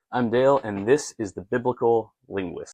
I'm Dale, and this is the Biblical Linguist.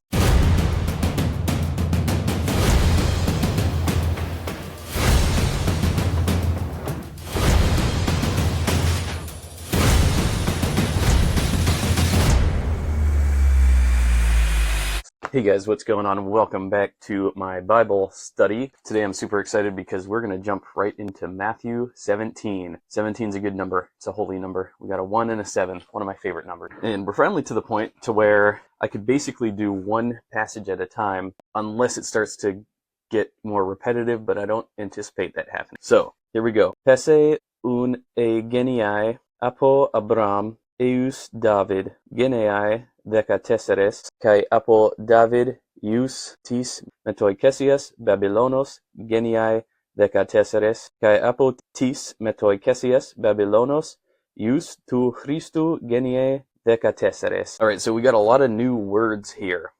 Hey guys, what's going on? Welcome back to my Bible study. Today I'm super excited because we're going to jump right into Matthew 17. 17 is a good number. It's a holy number. We got a 1 and a 7, one of my favorite numbers. And we're finally to the point to where I could basically do one passage at a time unless it starts to get more repetitive, but I don't anticipate that happening. So, here we go. Pese un geniai apo Abram eus David geniai déka tésseres, kai apo David ius tis metoikesias Babylonos geniai déka tésseres, kai apo tis metoikesias Babylonos ius tu Christu geniai déka tésseres. Alright, so we got a lot of new words here.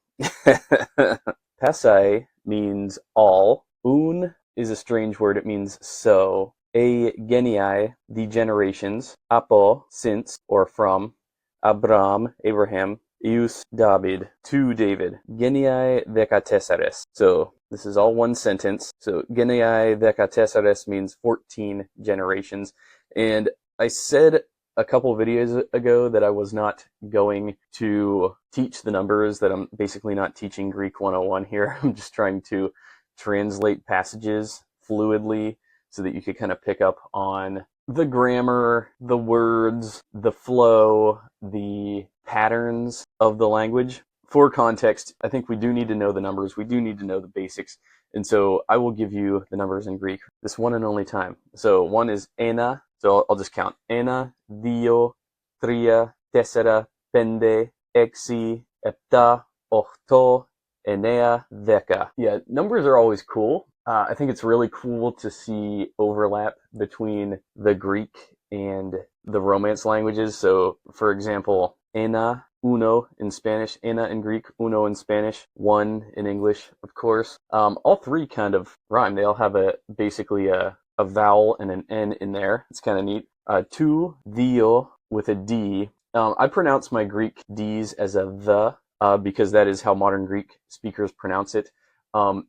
Pasai means all. Un is a strange word. It means so. A genii, the generations. Apo, since, or from. Abram, Abraham. Ius, David, to David. Genii déka tésseres. So this is all one sentence. So genii déka tésseres means 14 generations. And I said a couple videos ago that I was not going to teach the numbers, that I'm basically not teaching Greek 101 here. I'm just trying to translate passages fluidly so that you could kind of pick up on the grammar, the words, the flow, the patterns of the language. For context, I think we do need to know the numbers. We do need to know the basics. And so I will give you the numbers in Greek this one and only time. So one is ennéa. So I'll just count. Ennéa, δύο, τρία, tésσερα, πέντε, έξι, επτά, οκτώ, εννέα, déka. Yeah, numbers are always cool. I think it's really cool to see overlap between the Greek and the Romance languages. So, for example, ennéa, uno in Spanish, ennéa in Greek, uno in Spanish, one in English, of course. All three kind of rhyme. They all have basically a vowel and an N in there. It's kind of neat. Tu, δύο with a D. I pronounce my Greek Ds as a the because that is how modern Greek speakers pronounce it.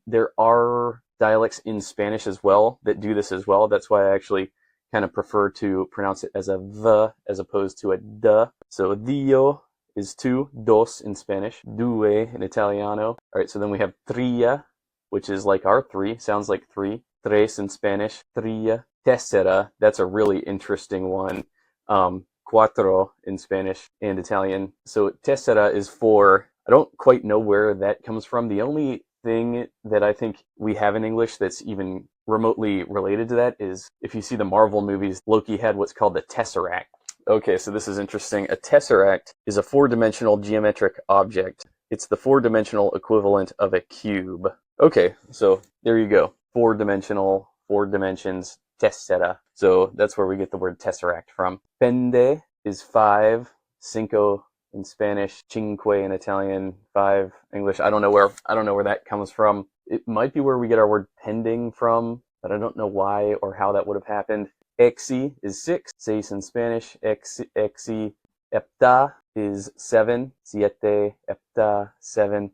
There are dialects in Spanish as well that do this as well. That's why I actually kind of prefer to pronounce it as a the as opposed to a duh. So δύο is two, dos in Spanish, due in Italiano. All right, so then we have tría, which is like our three, sounds like three. Tres in Spanish, tría. Tésera, that's a really interesting one. Cuatro in Spanish and Italian. So tésera is four. I don't quite know where that comes from. The only thing that I think we have in English that's even remotely related to that is if you see the Marvel movies, Loki had what's called the tesseract. Okay, so this is interesting. A tesseract is a four-dimensional geometric object. It's the four-dimensional equivalent of a cube. Okay, so there you go. Four-dimensional, four dimensions, tessera. So that's where we get the word tesseract from. Pende is five, cinco in Spanish, cinque in Italian, five English. I don't know where that comes from. It might be where we get our word pending from, but I don't know why or how that would have happened. Exi is six, seis in Spanish, exi. Eptá is seven, siete, eptá, seven.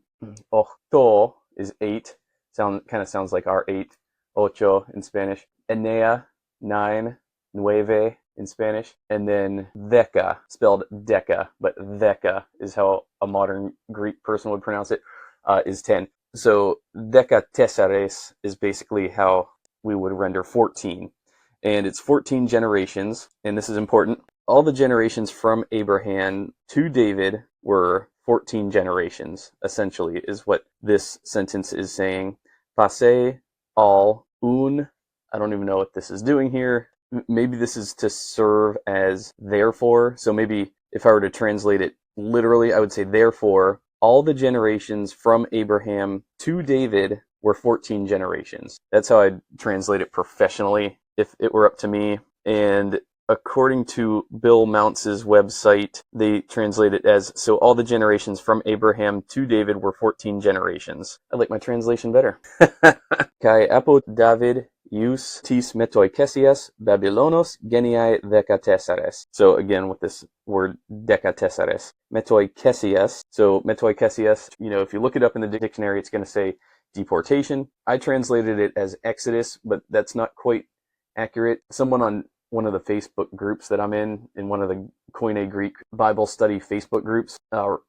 Októ is eight. Kind of sounds like our eight. Ocho in Spanish. Ennéa, nine, nueve in Spanish. And then déka, spelled déka, but déka is how a modern Greek person would pronounce it, is 10. So déka tésseres is basically how we would render 14. And it's 14 generations, and this is important. All the generations from Abraham to David were 14 generations, essentially, is what this sentence is saying. Pase, all, un, I don't even know what this is doing here. Maybe this is to serve as therefore. So maybe if I were to translate it literally, I would say therefore, all the generations from Abraham to David were 14 generations. That's how I'd translate it professionally if it were up to me. And according to Bill Mounce's website, they translate it as, so all the generations from Abraham to David were 14 generations. I like my translation better. Kai apo David ius tis metoikesias Babylonos geniae dēka tésseres. So again, with this word dēka tésseres, metoikesias. So metoikesias, if you look it up in the dictionary, it's going to say deportation. I translated it as Exodus, but that's not quite accurate. Someone on one of the Facebook groups that I'm in one of the Koine Greek Bible study Facebook groups,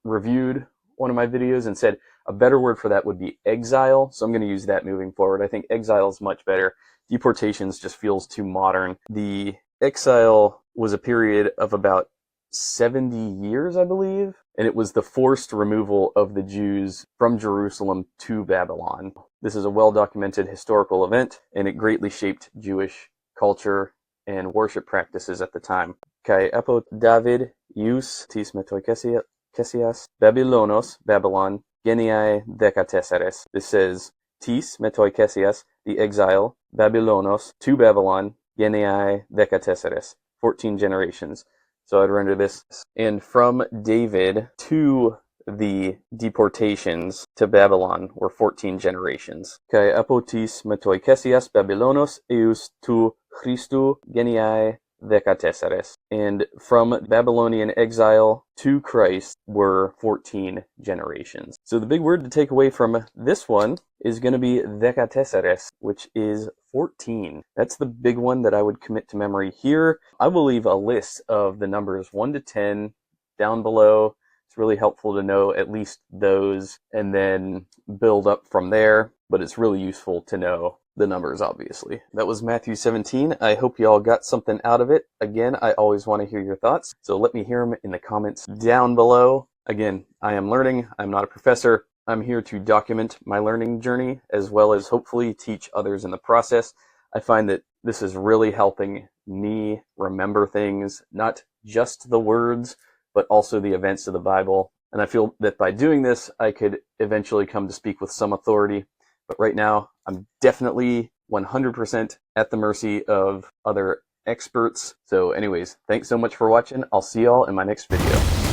reviewed one of my videos and said a better word for that would be exile. So I'm going to use that moving forward. I think exile is much better. Deportations just feels too modern. The exile was a period of about 70 years, I believe, and it was the forced removal of the Jews from Jerusalem to Babylon. This is a well-documented historical event, and it greatly shaped Jewish culture and worship practices at the time. Kai epo David ius tis metoikesias Babylonos, Babylon, geniae dēka tésseres. This says tis metoikesias, the exile, Babylonos, to Babylon, geniae dēka tésseres, 14 generations. So I'd render this, and from David to the deportations to Babylon were 14 generations. Kai epo tis metoikesias Babylonos eus tu Christu geniae dēka tésseres. And from Babylonian exile to Christ were 14 generations. So the big word to take away from this one is going to be dēka tésseres, which is 14. That's the big one that I would commit to memory here. I will leave a list of the numbers 1 to 10 down below. It's really helpful to know at least those and then build up from there, but it's really useful to know the numbers, obviously. That was Matthew 17. I hope you all got something out of it. Again, I always want to hear your thoughts, so let me hear them in the comments down below. Again, I am learning. I'm not a professor. I'm here to document my learning journey as well as hopefully teach others in the process. I find that this is really helping me remember things, not just the words, but also the events of the Bible. And I feel that by doing this, I could eventually come to speak with some authority. But right now, I'm definitely 100% at the mercy of other experts. So anyways, thanks so much for watching. I'll see y'all in my next video.